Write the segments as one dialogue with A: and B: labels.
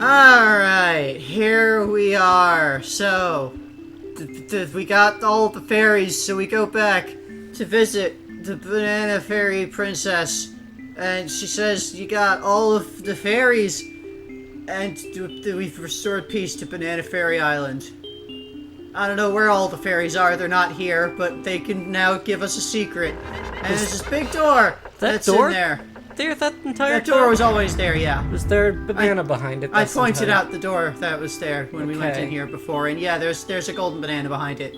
A: Alright, here we are. So, we got all the fairies, so we go back to visit the Banana Fairy Princess. And she says, you got all of the fairies, and we've restored peace to Banana Fairy Island. I don't know where all the fairies are, they're not here, but they can now give us a secret. And there's this big door that's in there.
B: That entire
A: That door was always there, yeah.
B: Was there a banana behind it?
A: I pointed out the door that was there when we went in here before, and yeah, there's a golden banana behind it.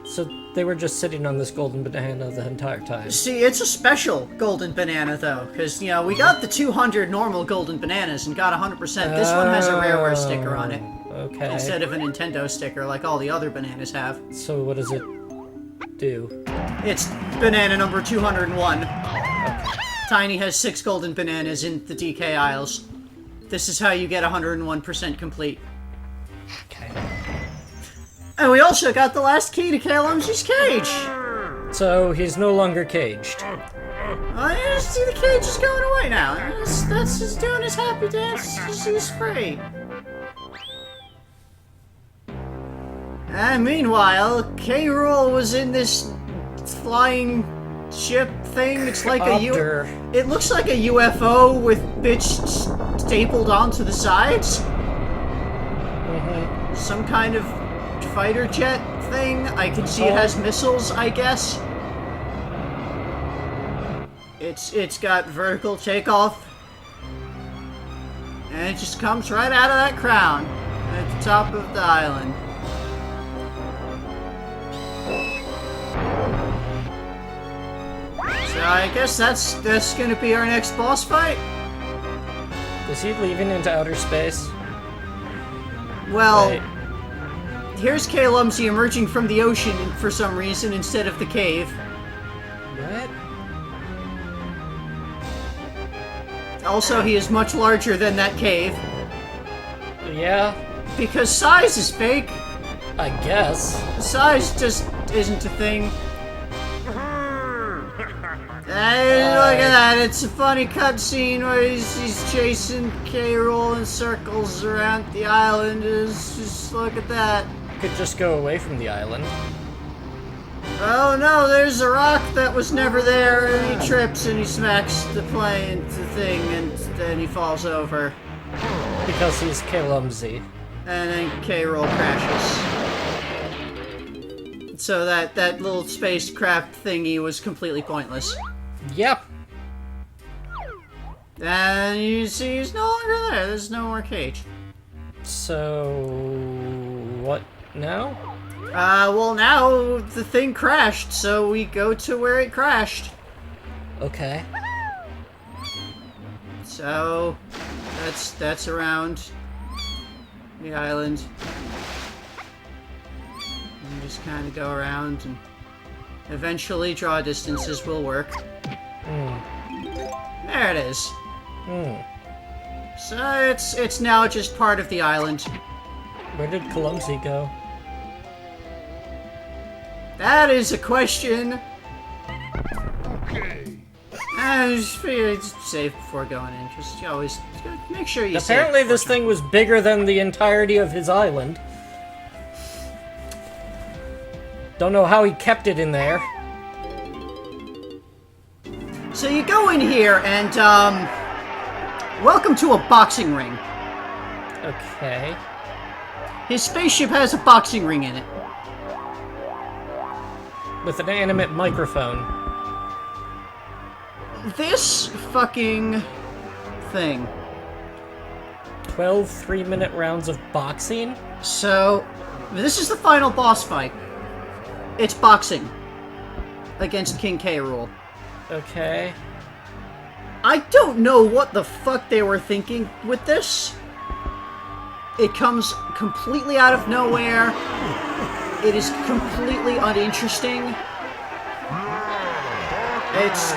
B: So they were just sitting on this golden banana the entire time.
A: See, it's a special golden banana, though, because, you know, we got the 200 normal golden bananas and got 100%. This one has a Rareware sticker on it.
B: Okay.
A: Instead of a Nintendo sticker, like all the other bananas have.
B: So what does it do?
A: It's banana number 201. Okay. Tiny has 6 golden bananas in the DK aisles. This is how you get 101% complete.
B: Okay.
A: And we also got the last key to Lumsy's cage!
B: So he's no longer caged.
A: Well, you see the cage is going away now. That's just doing his happy dance. He's free. And meanwhile, K-Rool was in this flying ship thing. It's like it looks like a UFO with bitch stapled onto the sides.
B: Mm-hmm.
A: Some kind of fighter jet thing. I can see it has missiles, I guess. It's got vertical takeoff. And it just comes right out of that crown at the top of the island. So I guess that's gonna be our next boss fight?
B: Is he leaving into outer space?
A: Well,
B: Wait.
A: Here's Lumsy emerging from the ocean for some reason instead of the cave.
B: What?
A: Also, he is much larger than that cave.
B: Yeah?
A: Because size is fake.
B: I guess.
A: Size just isn't a thing. Hey, look at that, it's a funny cutscene where he's chasing K-Rool in circles around the island. Just look at that.
B: Could just go away from the island.
A: Oh no, there's a rock that was never there, and he trips and he smacks the plane, the thing, and then he falls over.
B: Because he's Lumsy.
A: And then K-Rool crashes. So that little spacecraft thingy was completely pointless.
B: Yep.
A: And you see he's no longer there. There's no more cage.
B: So... what now?
A: Well now the thing crashed, so we go to where it crashed.
B: Okay.
A: So that's around the island. And just kind of go around, and eventually draw distances will work. There it is. So it's now just part of the island.
B: Where did Lumsy go?
A: That is a question. I just figured it's safe before going in. Just always make sure you.
B: Apparently, this thing was bigger than the entirety of his island. Don't know how he kept it in there.
A: So you go in here and, welcome to a boxing ring.
B: Okay.
A: His spaceship has a boxing ring in it.
B: With an animate microphone.
A: This fucking thing.
B: 12 3-minute rounds of boxing?
A: So, this is the final boss fight. It's boxing. Against King K-Rool.
B: Okay.
A: I don't know what the fuck they were thinking with this. It comes completely out of nowhere. It is completely uninteresting. It's...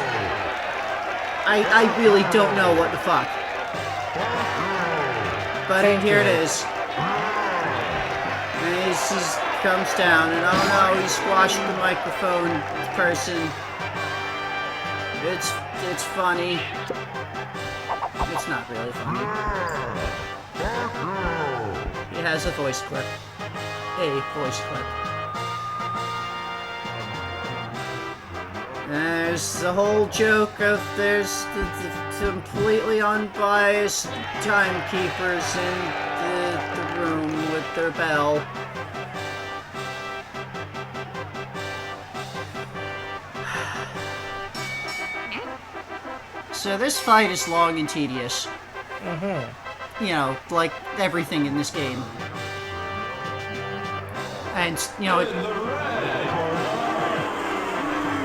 A: I really don't know what the fuck. But here it is. And he just comes down, and oh no, he squashed the microphone person. It's funny. It's not really funny. it has a voice clip. A voice clip. There's the whole joke of there's the completely unbiased timekeepers in the room with their bell. So this fight is long and tedious. You know, like everything in this game. And, you know,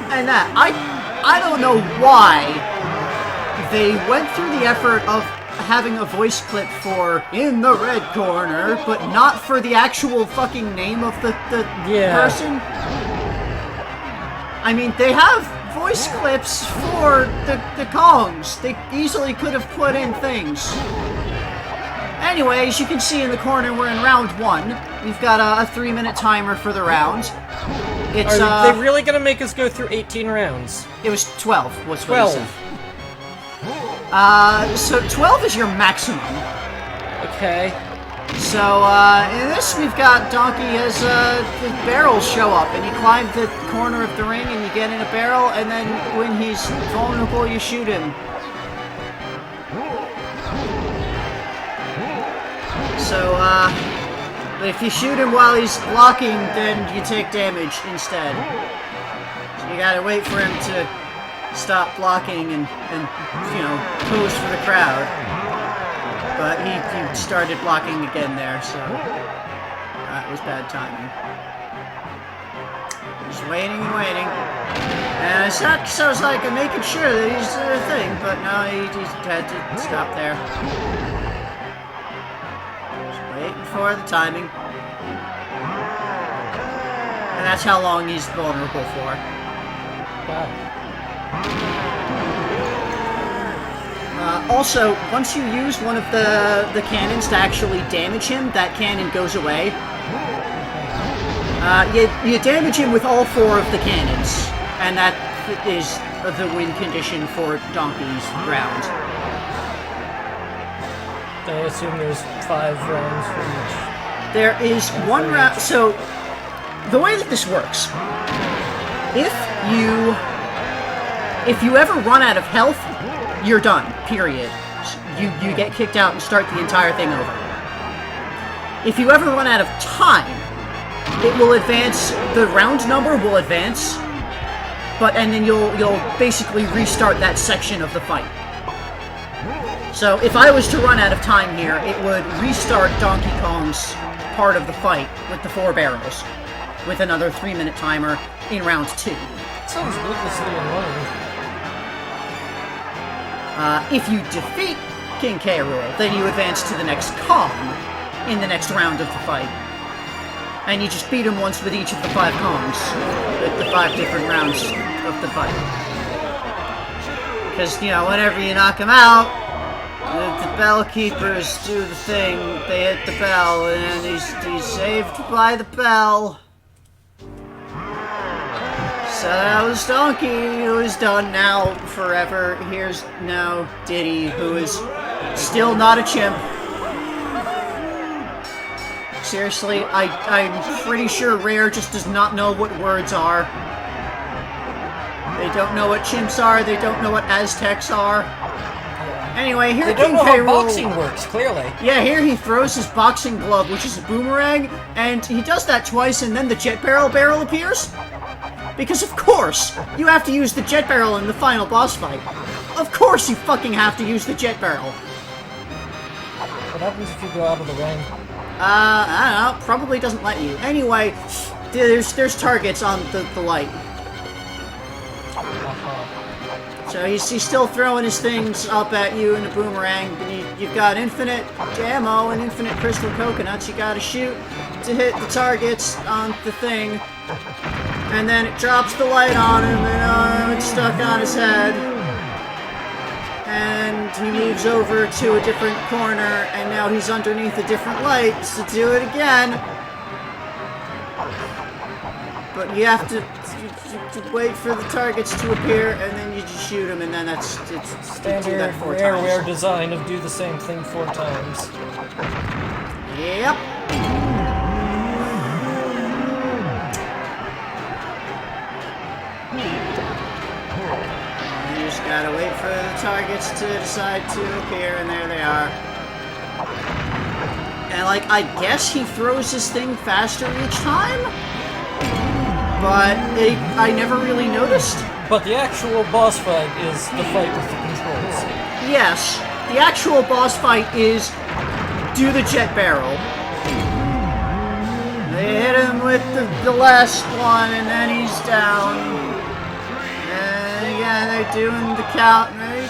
A: and that, I don't know why they went through the effort of having a voice clip for In the Red Corner, but not for the actual fucking name of the person. I mean, they have voice clips for the Kongs. They easily could have put in things. Anyway, as you can see in the corner, we're in round 1. We've got a 3-minute timer for the round. It's,
B: Are they really gonna make us go through 18 rounds?
A: It was 12, was
B: 12.
A: what he said. So 12 is your maximum.
B: Okay.
A: So, in this, we've got Donkey has, the barrels show up, and you climb the corner of the ring, and you get in a barrel, and then when he's vulnerable, you shoot him. So, but if you shoot him while he's blocking, then you take damage instead. So you gotta wait for him to stop blocking and you know, pose for the crowd. But he started blocking again there, so that was bad timing. Just waiting and waiting. And I was like, I'm making sure that he's doing a thing, but no, he had to stop there. Waiting for the timing. And that's how long he's vulnerable for.
B: Wow.
A: Also, once you use one of the cannons to actually damage him, that cannon goes away. You damage him with all 4 of the cannons, and that is the win condition for Donkey's round.
B: I assume there's 5 rounds for each.
A: There is 1 round. So, the way that this works, if you ever run out of health, you're done. Period. You get kicked out and start the entire thing over. If you ever run out of time, it will advance. The round number will advance, and then you'll basically restart that section of the fight. So if I was to run out of time here, it would restart Donkey Kong's part of the fight with the 4 barrels, with another 3-minute timer in round 2.
B: Sounds needlessly annoying.
A: If you defeat King K. Rool, then you advance to the next Kong in the next round of the fight. And you just beat him once with each of the 5 Kongs, with the 5 different rounds of the fight. Because, you know, whenever you knock him out, the bell keepers do the thing, they hit the bell, and he's saved by the bell. So that was Donkey, who is done now forever. Here's now Diddy, who is still not a chimp. Seriously, I'm pretty sure Rare just does not know what words are. They don't know what chimps are, they don't know what Aztecs are. Anyway, here
B: They don't
A: King
B: know
A: K.
B: how
A: Rool.
B: boxing works, clearly.
A: Yeah, here he throws his boxing glove, which is a boomerang, and he does that twice, and then the jet barrel appears. Because of course, you have to use the jet barrel in the final boss fight. Of course you fucking have to use the jet barrel.
B: What happens if you go out of the ring?
A: I don't know, probably doesn't let you. Anyway, there's targets on the light. So he's still throwing his things up at you in the boomerang, and you've got infinite ammo and infinite crystal coconuts you gotta shoot to hit the targets on the thing. And then it drops the light on him, and it's stuck on his head. And he moves over to a different corner, and now he's underneath a different light to do it again. But you have to you wait for the targets to appear, and then you just shoot them, and then it's
B: Standard
A: that 4
B: rareware
A: times.
B: design of do the same thing 4 times.
A: Yep. You just gotta wait for the targets to decide to appear, and there they are. And, like, I guess he throws this thing faster each time? But I never really noticed.
B: But the actual boss fight is the fight with the controls.
A: Yes, the actual boss fight is do the jet barrel. They hit him with the last one, and then he's down. And again, they're doing the count, and they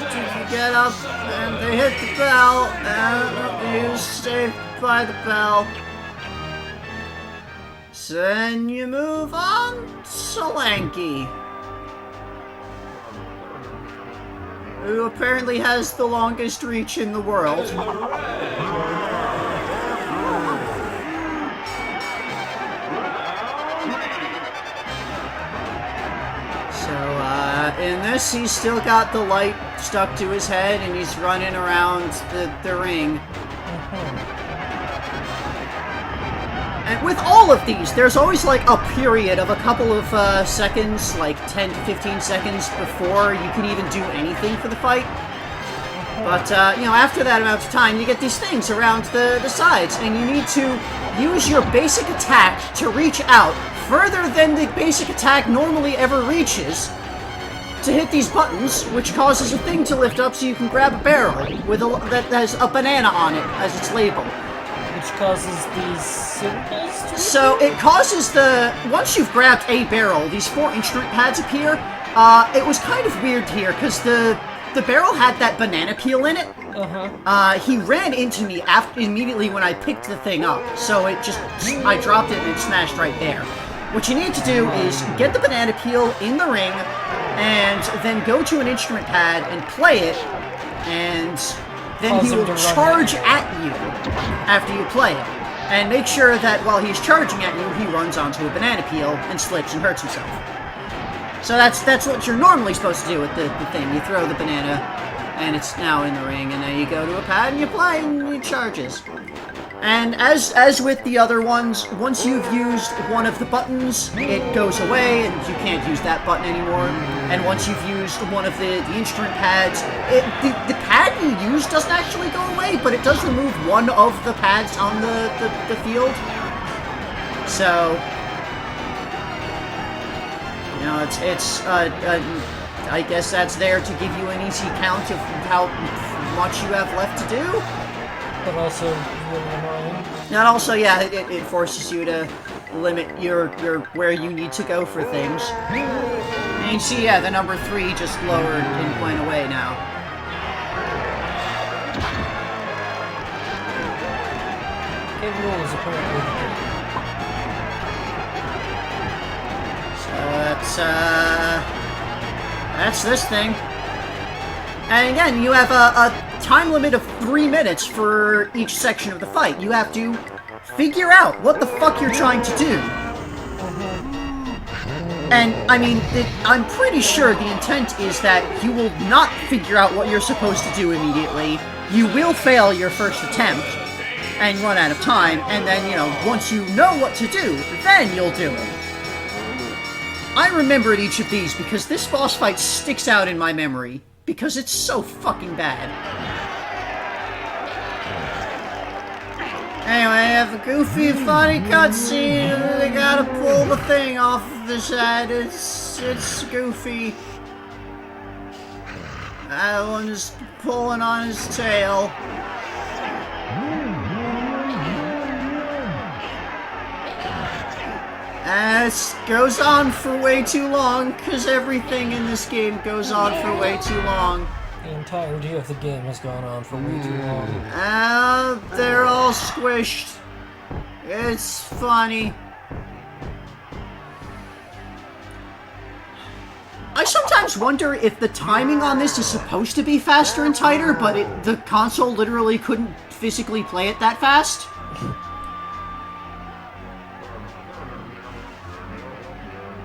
A: get up, and they hit the bell, and he was saved by the bell. So then you move on to Lanky, who apparently has the longest reach in the world. In this, he's still got the light stuck to his head, and he's running around the ring. And with all of these, there's always like a period of a couple of seconds, like 10 to 15 seconds before you can even do anything for the fight. But, you know, after that amount of time, you get these things around the sides, and you need to use your basic attack to reach out further than the basic attack normally ever reaches to hit these buttons, which causes a thing to lift up so you can grab a barrel with that has a banana on it as its label.
B: Which causes these symbols to
A: So it causes once you've grabbed a barrel, these 4 instrument pads appear. It was kind of weird here, because the barrel had that banana peel in it. He ran into me immediately when I picked the thing up, so I dropped it and it smashed right there. What you need to do is get the banana peel in the ring, and then go to an instrument pad and play it, and then he will charge at you after you play it. And make sure that while he's charging at you, he runs onto a banana peel and slips and hurts himself. So that's what you're normally supposed to do with the thing. You throw the banana, and it's now in the ring, and then you go to a pad and you play, and it charges. And as with the other ones, once you've used one of the buttons, it goes away, and you can't use that button anymore. And once you've used one of the instrument pads, the pad you use doesn't actually go away, but it does remove one of the pads on the field. So, you know, I guess that's there to give you an easy count of how much you have left to do.
B: But also really annoying.
A: And also, yeah, it forces you to limit your where you need to go for things. And you see, yeah, the number 3 just lowered and went away now.
B: Game rules apparently.
A: So that's this thing. And again, you have a time limit of 3 minutes for each section of the fight. You have to figure out what the fuck you're trying to do. And, I mean, I'm pretty sure the intent is that you will not figure out what you're supposed to do immediately. You will fail your first attempt and run out of time, and then, you know, once you know what to do, then you'll do it. I remembered each of these because this boss fight sticks out in my memory, because it's so fucking bad. Anyway, I have a goofy, funny cutscene, and they gotta pull the thing off of his head. It's goofy. That one's pulling on his tail. And it goes on for way too long, because everything in this game goes on for way too long.
B: The entirety of the game has gone on for way too long.
A: They're all squished. It's funny. I sometimes wonder if the timing on this is supposed to be faster and tighter, but the console literally couldn't physically play it that fast.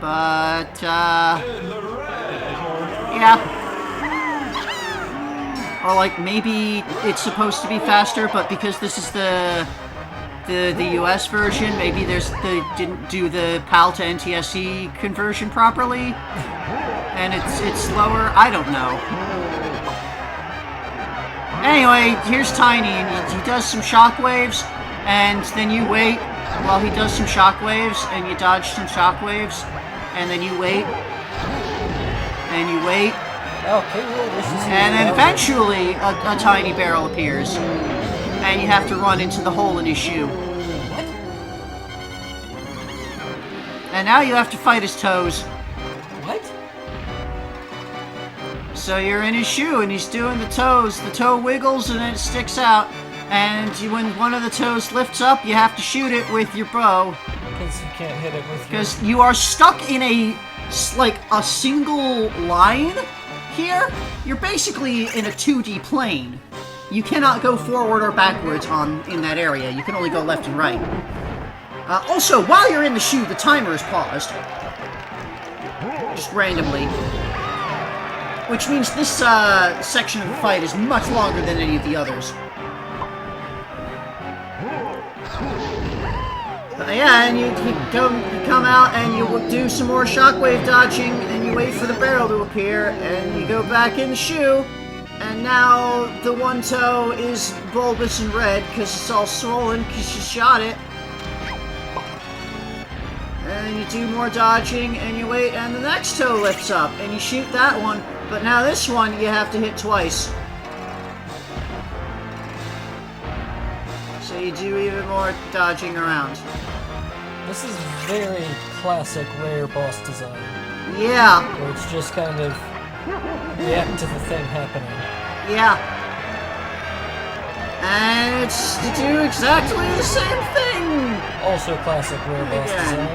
A: But, yeah. Or, like, maybe it's supposed to be faster, but because this is the US version, maybe they didn't do the PAL to NTSC conversion properly, and it's slower. I don't know. Anyway, here's Tiny, and he does some shockwaves, and then you wait while he does some shockwaves, and you dodge some shockwaves, and then you wait, and you wait,
B: Okay, well, this is...
A: and then eventually a tiny barrel appears, and you have to run into the hole in his shoe.
B: What?
A: And now you have to fight his toes.
B: What?
A: So you're in his shoe, and he's doing the toes. The toe wiggles, and then it sticks out. And when one of the toes lifts up, you have to shoot it with your bow.
B: Because you can't hit it with
A: Because you are stuck in a single line here. You're basically in a 2D plane. You cannot go forward or backwards in that area. You can only go left and right. Also, while you're in the shoe, the timer is paused. Just randomly. Which means this section of the fight is much longer than any of the others. Yeah, and you come out and you do some more shockwave dodging, and you wait for the barrel to appear, and you go back in the shoe, and now the one toe is bulbous and red because it's all swollen because you shot it. And you do more dodging, and you wait, and the next toe lifts up, and you shoot that one, but now this one you have to hit twice. So you do even more dodging around.
B: This is very classic rare boss design.
A: Yeah.
B: Where it's just kind of react to the thing happening.
A: Yeah. And it's to do exactly the same thing!
B: Also classic rare boss design.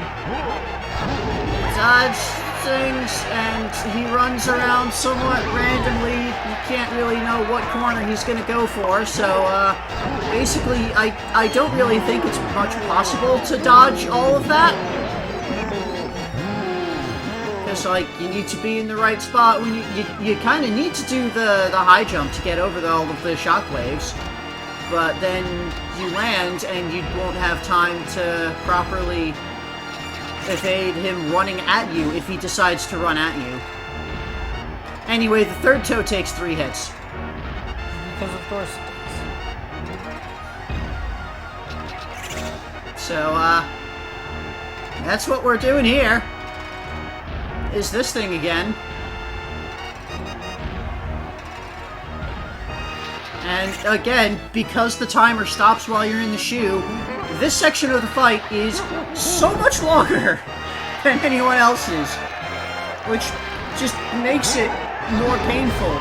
A: Dodge things, and he runs around somewhat randomly. You can't really know what corner he's gonna go for, so, basically, I don't really think it's much possible to dodge all of that. Because, like, you need to be in the right spot when you kind of need to do the high jump to get over all of the shockwaves. But then you land, and you won't have time to properly evade him running at you if he decides to run at you. Anyway, the third toe takes 3 hits.
B: Because of course it does.
A: So, that's what we're doing here. Is this thing again. And again, because the timer stops while you're in the shoe, this section of the fight is so much longer than anyone else's, which just makes it more painful.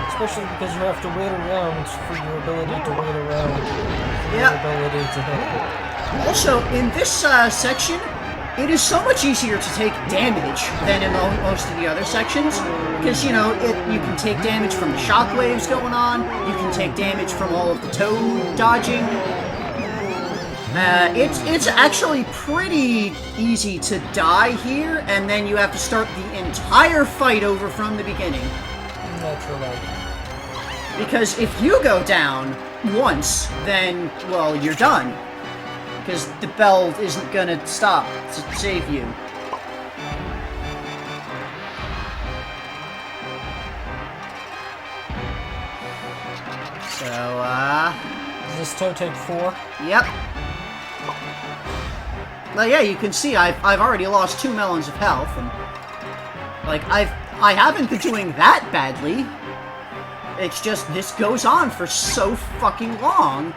B: Especially because you have to wait around for your ability to wait around for
A: Yep.
B: your ability to hit.
A: Also, in this section, it is so much easier to take damage than in most of the other sections, because, you know, you can take damage from the shockwaves going on, you can take damage from all of the toe dodging. It's actually pretty easy to die here, and then you have to start the entire fight over from the beginning.
B: Naturally.
A: Because if you go down once, then, well, you're done. Because the bell isn't gonna stop to save you. So,
B: Does this toe take 4?
A: yep. Well, yeah, you can see I've already lost 2 melons of health, and like I haven't been doing that badly. It's just this goes on for so fucking long.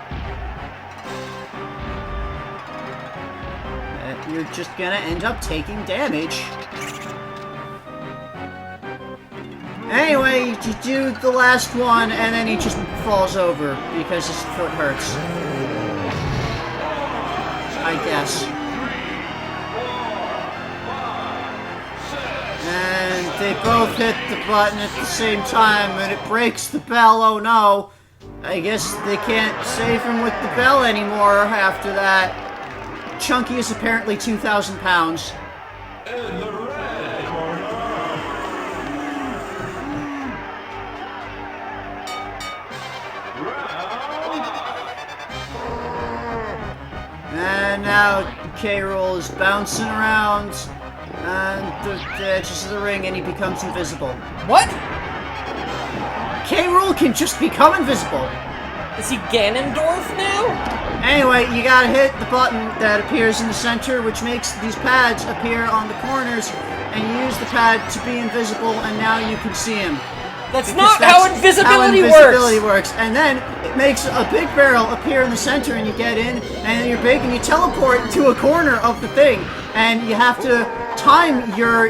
A: You're just gonna end up taking damage. Anyway, you do the last one, and then he just falls over because his foot hurts. I guess. And they both hit the button at the same time, and it breaks the bell. Oh no. I guess they can't save him with the bell anymore after that. Chunky is apparently 2,000 pounds. And now K-Rool is bouncing around the edges of the ring, and he becomes invisible.
B: What?
A: K-Rool can just become invisible.
B: Is he Ganondorf now?
A: Anyway, you gotta hit the button that appears in the center, which makes these pads appear on the corners, and you use the pad to be invisible, and now you can see him.
B: That's not how invisibility
A: works. And then it makes a big barrel appear in the center, and you get in, and you're big, and you teleport to a corner of the thing, and you have to time your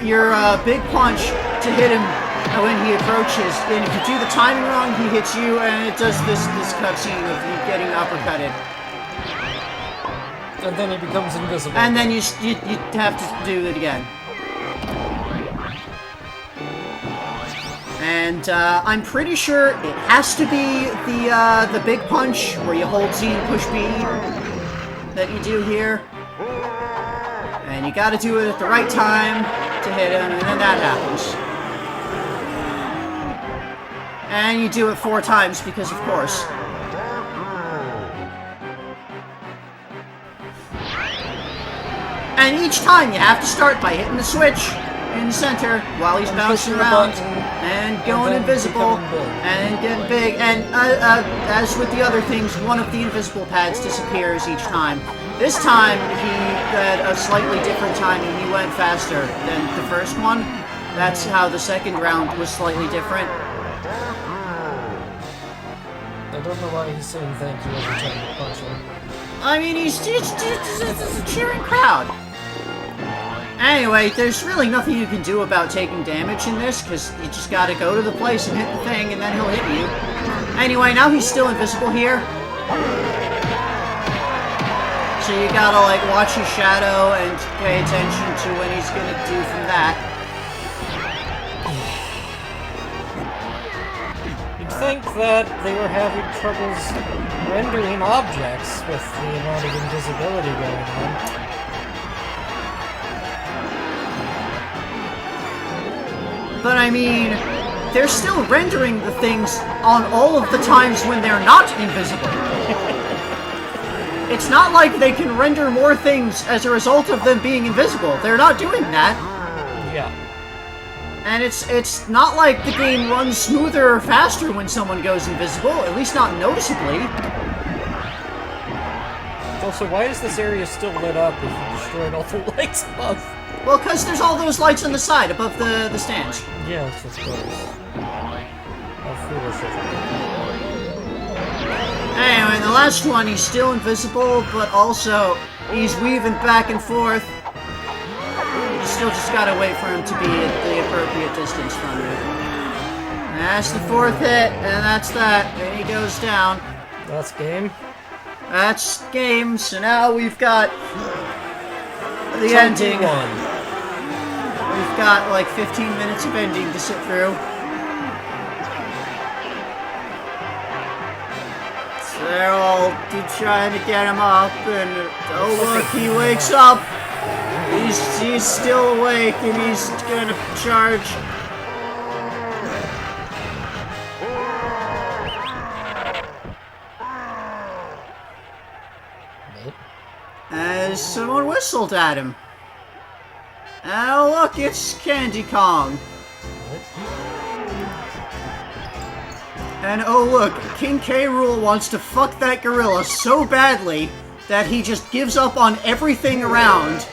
A: big punch to hit him when he approaches. And if you do the timing wrong, he hits you, and it does this cutscene of you getting uppercutted.
B: And then he becomes invisible.
A: And then you have to do it again. And I'm pretty sure it has to be the big punch where you hold Z and push B that you do here. And you gotta do it at the right time to hit him, and then that happens. And you do it 4 times because, of course. And each time you have to start by hitting the switch in the center while he's bouncing around and going invisible and getting big. And as with the other things, one of the invisible pads disappears each time. This time he had a slightly different timing. He went faster than the first one. That's how the second round was slightly different.
B: I don't know why he's saying thank you every time you punch him.
A: I mean, it's a cheering crowd. Anyway, there's really nothing you can do about taking damage in this, because you just gotta go to the place and hit the thing, and then he'll hit you. Anyway, now he's still invisible here. So you gotta, like, watch his shadow and pay attention to what he's gonna do from that.
B: You'd think that they were having troubles rendering objects with the amount of invisibility going on.
A: But I mean, they're still rendering the things on all of the times when they're not invisible. It's not like they can render more things as a result of them being invisible. They're not doing that.
B: Yeah.
A: And it's not like the game runs smoother or faster when someone goes invisible, at least not noticeably.
B: Also, why is this area still lit up if you destroyed all the lights above?
A: Well, because there's all those lights on the side above the stands.
B: Yes, of course. How foolish of me.
A: Anyway, in the last one, he's still invisible, but also he's weaving back and forth. You still just gotta wait for him to be at the appropriate distance from you. And that's the 4th hit, and that's that. And he goes down.
B: That's game.
A: That's game. So now we've got the ending. We've got like 15 minutes of ending to sit through. So they're all trying to get him up, and oh look, he wakes up. He's still awake, and he's gonna charge. As someone whistled at him. Oh look, it's Candy Kong. And oh look, King K. Rool wants to fuck that gorilla so badly that he just gives up on everything around.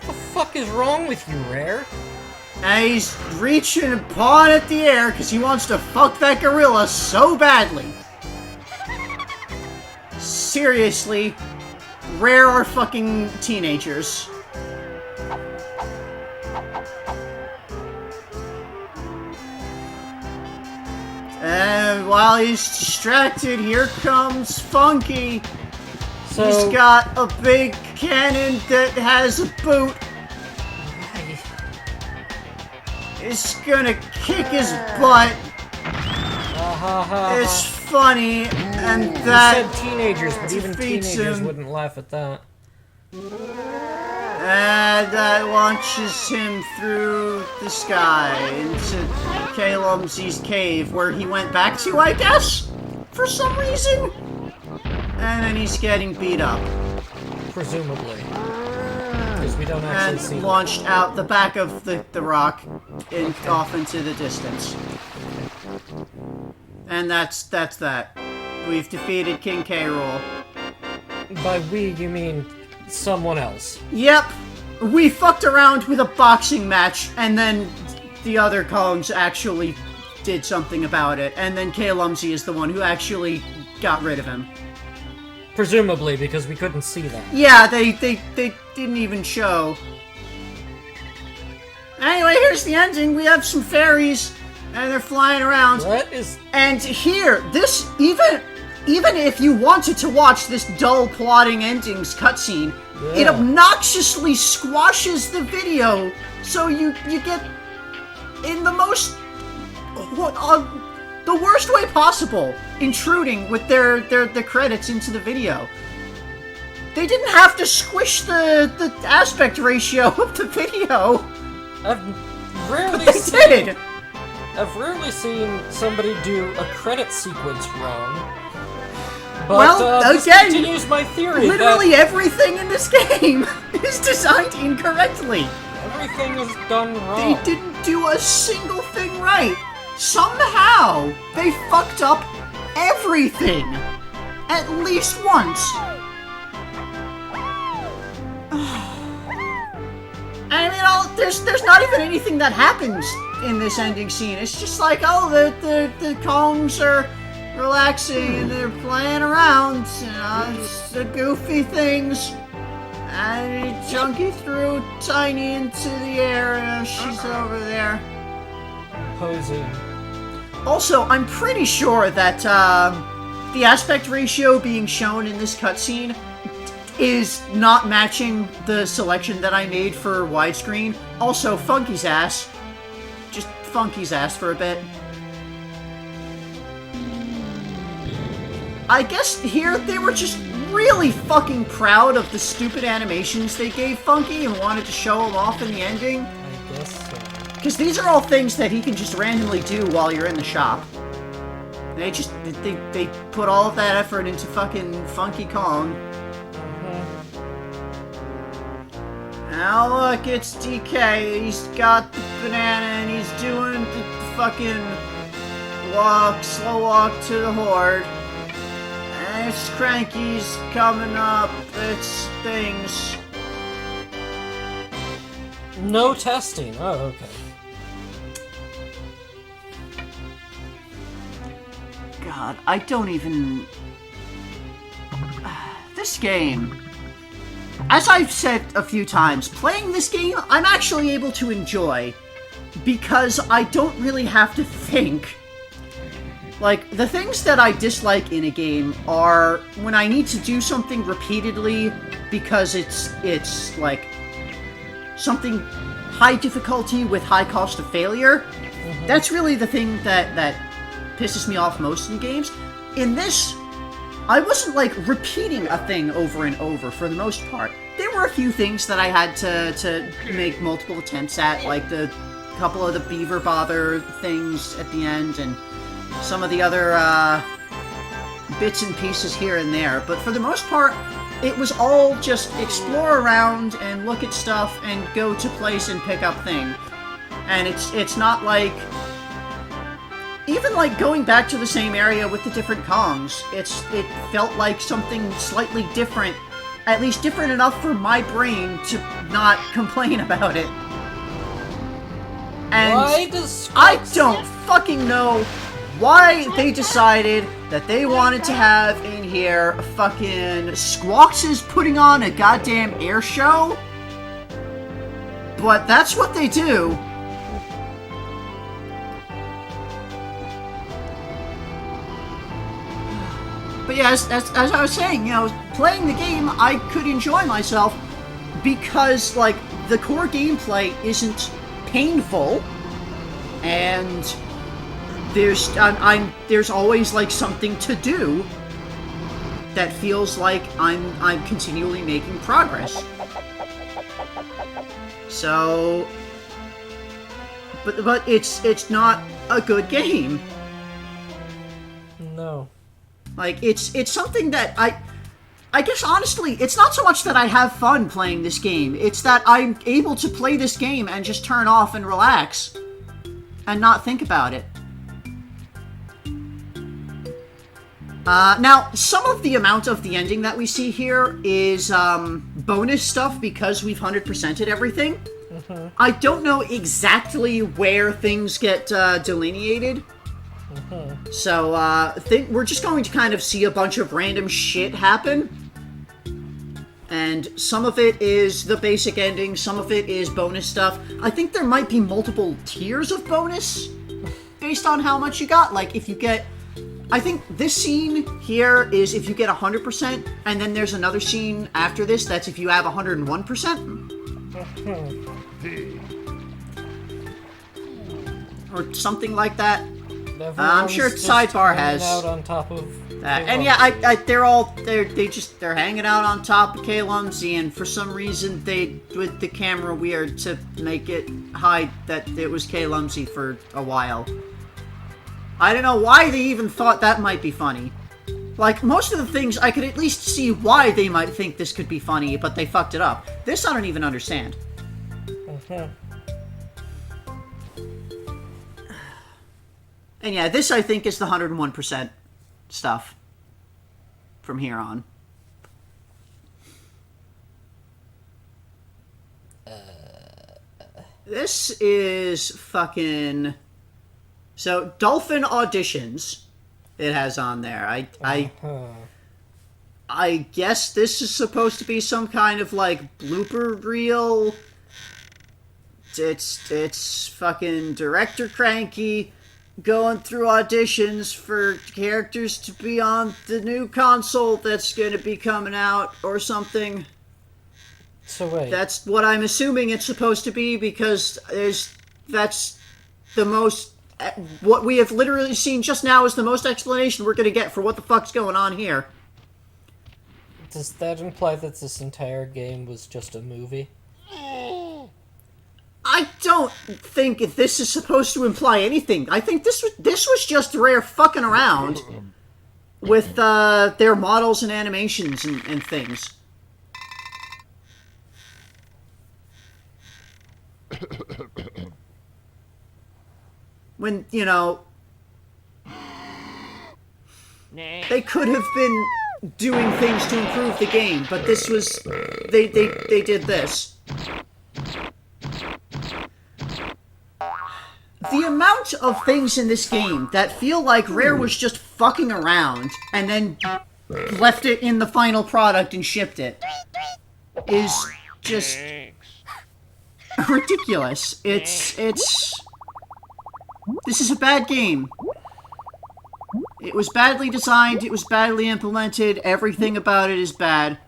B: What the fuck is wrong with you, Rare?
A: And he's reaching and pawing at the air because he wants to fuck that gorilla so badly. Seriously, Rare are fucking teenagers. And while he's distracted, here comes Funky.
B: So,
A: he's got a big cannon that has a boot. He's gonna kick his butt.
B: ha ha.
A: It's funny, and
B: You
A: that
B: said teenagers, but even
A: defeats
B: teenagers
A: him.
B: wouldn't laugh at that.
A: And that launches him through the sky into K. Lumsy's cave, where he went back to, I guess, for some reason. And then he's getting beat up.
B: Presumably. Because we don't actually see
A: And launched out the back of the rock and off into the distance. And that's that. We've defeated King K. Rool.
B: By we, you mean someone else.
A: Yep, we fucked around with a boxing match, and then the other Kongs actually did something about it, and then K. Lumsy is the one who actually got rid of him.
B: Presumably, because we couldn't see that.
A: Yeah, they didn't even show. Anyway, here's the ending. We have some fairies, and they're flying around.
B: What is...
A: And here, this, even if you wanted to watch this dull plotting endings cutscene, it
B: Yeah.
A: obnoxiously squashes the video, so you get in the most the worst way possible, intruding with the credits into the video. They didn't have to squish the aspect ratio of the video.
B: I've rarely
A: They
B: seen...
A: did.
B: I've rarely seen somebody do a credit sequence wrong. But,
A: Well,
B: this
A: again,
B: continues my theory
A: Literally
B: that
A: everything in this game is designed incorrectly.
B: everything is done
A: They
B: wrong.
A: didn't do a single thing right. Somehow, they fucked up everything. At least once. I mean, there's not even anything that happens in this ending scene. It's just like, oh, the Kongs are relaxing and they're playing around, you know, it's the goofy things. And Chunky threw Tiny into the air and she's over there.
B: Posing.
A: Also, I'm pretty sure that the aspect ratio being shown in this cutscene is not matching the selection that I made for widescreen. Also, Funky's ass. Just Funky's ass for a bit. I guess here they were just really fucking proud of the stupid animations they gave Funky and wanted to show him off in the ending.
B: I guess so.
A: Because these are all things that he can just randomly do while you're in the shop. They put all of that effort into fucking Funky Kong. Now look, it's DK. He's got the banana and he's doing the fucking slow walk to the horde. And it's Cranky's coming up. It's things.
B: No testing. Oh, okay.
A: God, I don't even... This game... As I've said a few times, playing this game, I'm actually able to enjoy. Because I don't really have to think. Like, the things that I dislike in a game are when I need to do something repeatedly because it's like, something high difficulty with high cost of failure. That's really the thing that pisses me off most in games. In this, I wasn't, like, repeating a thing over and over for the most part. There were a few things that I had to make multiple attempts at, like the couple of the beaver bother things at the end, and some of the other bits and pieces here and there. But for the most part, it was all just explore around and look at stuff and go to place and pick up thing. And it's not like... Even, like, going back to the same area with the different Kongs, it felt like something slightly different, at least different enough for my brain to not complain about it. And
B: Why does
A: I don't fucking know why they decided that they wanted to have in here fucking Squawks is putting on a goddamn air show, but that's what they do. But yeah, as I was saying, you know, playing the game, I could enjoy myself because, like, the core gameplay isn't painful, and there's always like something to do that feels like I'm continually making progress. So, but it's not a good game.
B: No.
A: Like, it's something that I guess, honestly, it's not so much that I have fun playing this game. It's that I'm able to play this game and just turn off and relax and not think about it. Now, some of the amount of the ending that we see here is bonus stuff because we've 100%ed everything.
B: Mm-hmm.
A: I don't know exactly where things get delineated.
B: Mm-hmm.
A: So, we're just going to kind of see a bunch of random shit happen. And some of it is the basic ending, some of it is bonus stuff. I think there might be multiple tiers of bonus based on how much you got. Like, if you get... I think this scene here is if you get 100%, and then there's another scene after this that's if you have 101%. Or something like that. I'm sure Sidebar has
B: out on top of
A: that. And yeah, they're hanging out on top of K Lumsy, and for some reason they with the camera weird to make it hide that it was K Lumsy for a while. I don't know why they even thought that might be funny. Like, most of the things, I could at least see why they might think this could be funny, but they fucked it up. This I don't even understand.
B: Mm-hmm.
A: And yeah, this I think is the 101% stuff from here on. This is fucking... So, Dolphin Auditions, it has on there. I guess this is supposed to be some kind of, like, blooper reel. It's fucking Director Cranky going through auditions for characters to be on the new console that's gonna be coming out, or something.
B: So wait.
A: That's what I'm assuming it's supposed to be, because that's the most... What we have literally seen just now is the most explanation we're gonna get for what the fuck's going on here.
B: Does that imply that this entire game was just a movie?
A: I don't think this is supposed to imply anything. I think this was just Rare fucking around with their models and animations and things. When, you know, they could have been doing things to improve the game, but this was... They did this. The amount of things in this game that feel like Rare was just fucking around and then left it in the final product and shipped it is just ridiculous. This is a bad game. It was badly designed, it was badly implemented, everything about it is bad.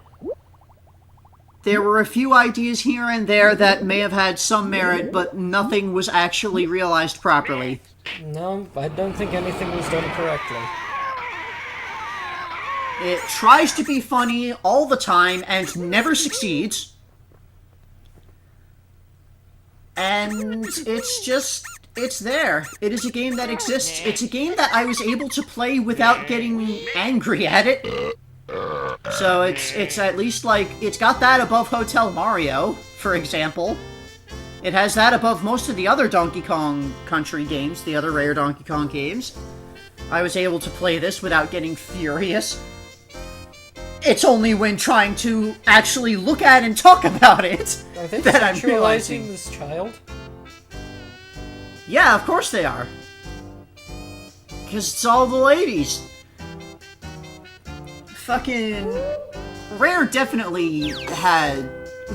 A: There were a few ideas here and there that may have had some merit, but nothing was actually realized properly.
B: No, I don't think anything was done correctly.
A: It tries to be funny all the time and never succeeds. And it's just... It's there. It is a game that exists. It's a game that I was able to play without getting angry at it. So it's at least like... It's got that above Hotel Mario, for example. It has that above most of the other Donkey Kong Country games, the other Rare Donkey Kong games. I was able to play this without getting furious. It's only when trying to actually look at and talk about it
B: Are they
A: that I'm
B: sexualizing
A: realizing...
B: this child?
A: Yeah, of course they are. Because it's all the ladies. Fucking... Rare definitely had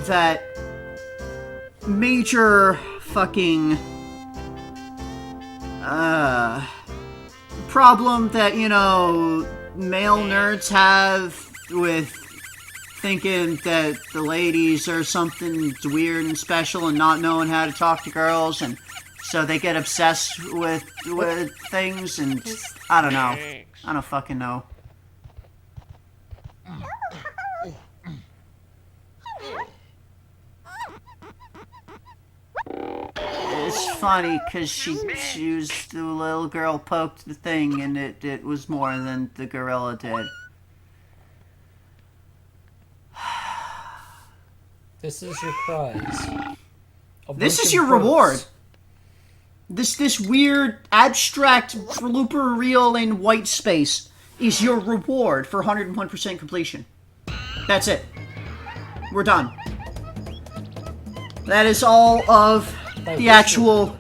A: that major fucking... problem that, you know, male nerds have with thinking that the ladies are something weird and special and not knowing how to talk to girls and So they get obsessed with things, and I don't know. I don't fucking know. It's funny because she was the little girl poked the thing, and it was more than the gorilla did.
B: This is your prize.
A: This is your reward. This weird, abstract, blooper reel in white space is your reward for 101% completion. That's it. We're done. That is all of the actual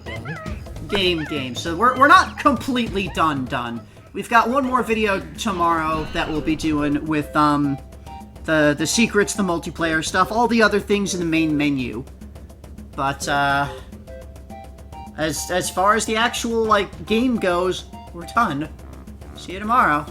A: game. So we're not completely done. We've got one more video tomorrow that we'll be doing with the secrets, the multiplayer stuff, all the other things in the main menu. But as far as the actual game goes, we're done. See you tomorrow.